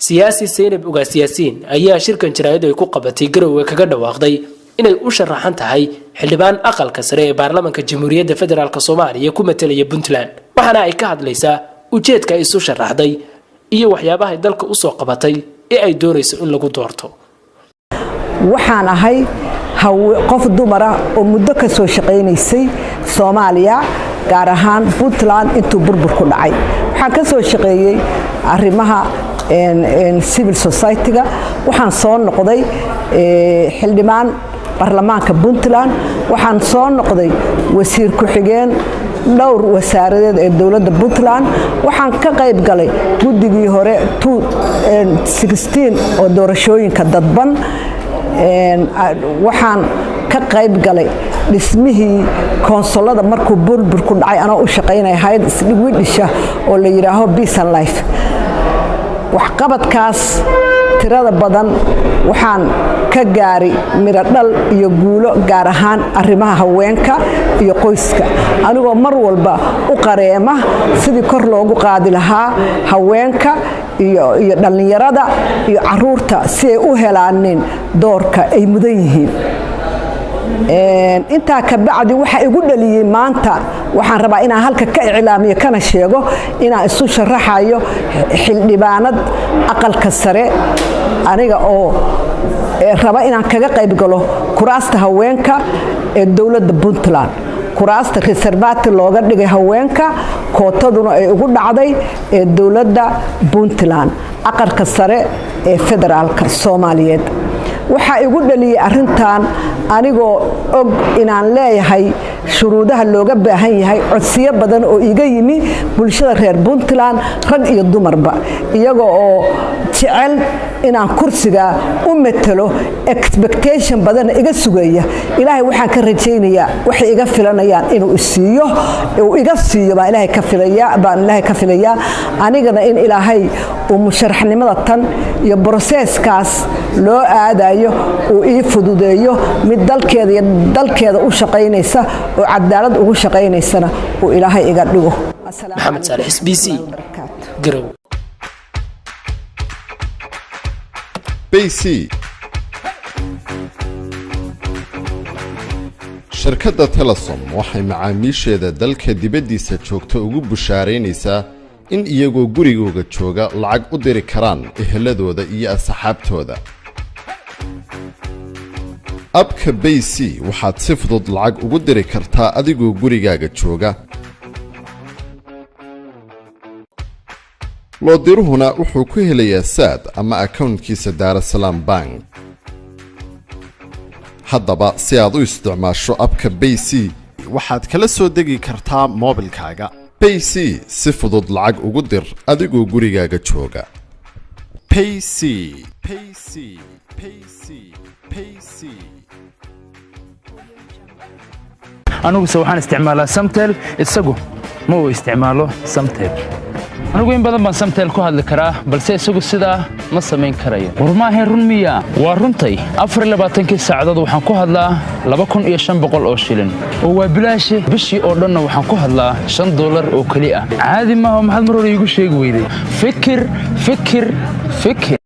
siyaasi Zeynab Ugaas Yaasiin ayaa shirkan jaraa'id ay ku qabatay Garowe kaga dhawaaqday inay u sharaxan tahay xildhibaan aqalka sare ee baarlamaanka Jamhuuriyadda Federaalka Soomaaliya ku metelaya Puntland waxaana ay ka hadlaysaa ujeedka ay isu sharaxday iyo waxyaabaha dalka u soo qabatay ee ay doonayso in lagu doorto. waxaan ahay qof dumar ah oo muddo ka soo shaqeynaysay Soomaaliya gaar ahaan Puntland intuu burbur ku dhacay. waxaan ka soo shaqeeyay arrimaha civil society-ga waxaan soo noqday xildhibaan baarlamaanka Puntland waxaan soo noqday wasiir ku xigeen dhowr wasaaradeed ee dawladda Puntland waxaan ka qayb galay guddigii hore 2016 oo doorashooyinka dadban waxaan ka qayb galay dhismihii konsolada markuu burbur ku dhacay anoo u shaqeynay hay'ad isdhigwidhisha oo la yiraahdo Peace and Life. waxqabadkaas tirada badan waxaan ka gaaray miro dhal iyo guulo gaar ahaan arrimaha haweenka iyo qoyska anigoo mar walba u qareema sidii kor loogu qaadi lahaa haweenka iyo dhalinyarada iyo caruurta si ay u helaan doorka ay mudan yihiin. inta ka bacdi waxa igu dhaliyay maanta waxaan rabaa inaan halka ka iclaamiyo kana sheego inaan isu sharaxayo xildhibaanad aqalka sare aniga oo raba inaan kaga qayb galo kuraasta haweenka ee dawladda Puntland kuraasta reservaati looga dhigay haweenka kootaduna ay ugu dhacday ee dawladda Puntland aqalka sare ee federaalka Soomaaliyeed. waxa igu dhaliyay arintan anigoo og inaan leeyahay shuruudaha looga baahan yahay codsiyo badan oo iga yimi bulshada reer Puntland rag iyo dumarba iyaga oo jecel inaan kursiga u metelo expectation badan iga sugaya ilaahay waxaan ka rajaynayaa waxay iga filanayaan inuu isiiyo oo iga siiyo baan ilaahay ka filayaa anigana in ilaahay uu musharaxnimada tan iyo processkaas loo aadayo oo ii fududeeyo mid dalkeeda u shaqeynaysa oo cadaalad ugu shaqeynaysana oo ilaahay iga dhigo. Maxamed Saalix SBC Garowe. BC shirkadda Telesom waxay macaamiisheeda dalka dibaddiisa joogta ugu bushaaraynaysaa in iyagoo gurigooda jooga lacag u diri karaan eheladooda iyo asxaabtooda. abka BC waxaad si fudud lacag ugu diri kartaa adigoo gurigaaga jooga. loo diruhuna wuxuu ku helayaa saad ama accountkiisa Daarasalaam Bank. haddaba si aad u isticmaasho abka BC waxaad kala soo degi kartaa moobilkaaga. BC si fudud lacag ugu dir adigoo gurigaaga jooga. Payc anigu waxaan isticmaalaa Samtel isagu ma uu isticmaalo Samtel. anigu in badan baan Samtel ku hadli karaa balse isagu sidaa ma sameyn karayo. war ma ahayn run miya? waa runtay 24 saacadood waxaan ku hadlaa 2500 oo shilin oo waa bilaash bishii oo dhan waxaan ku hadlaa $5 oo kali ah. caadi ma aha maxaad mar hore igu sheegi weyday? fikir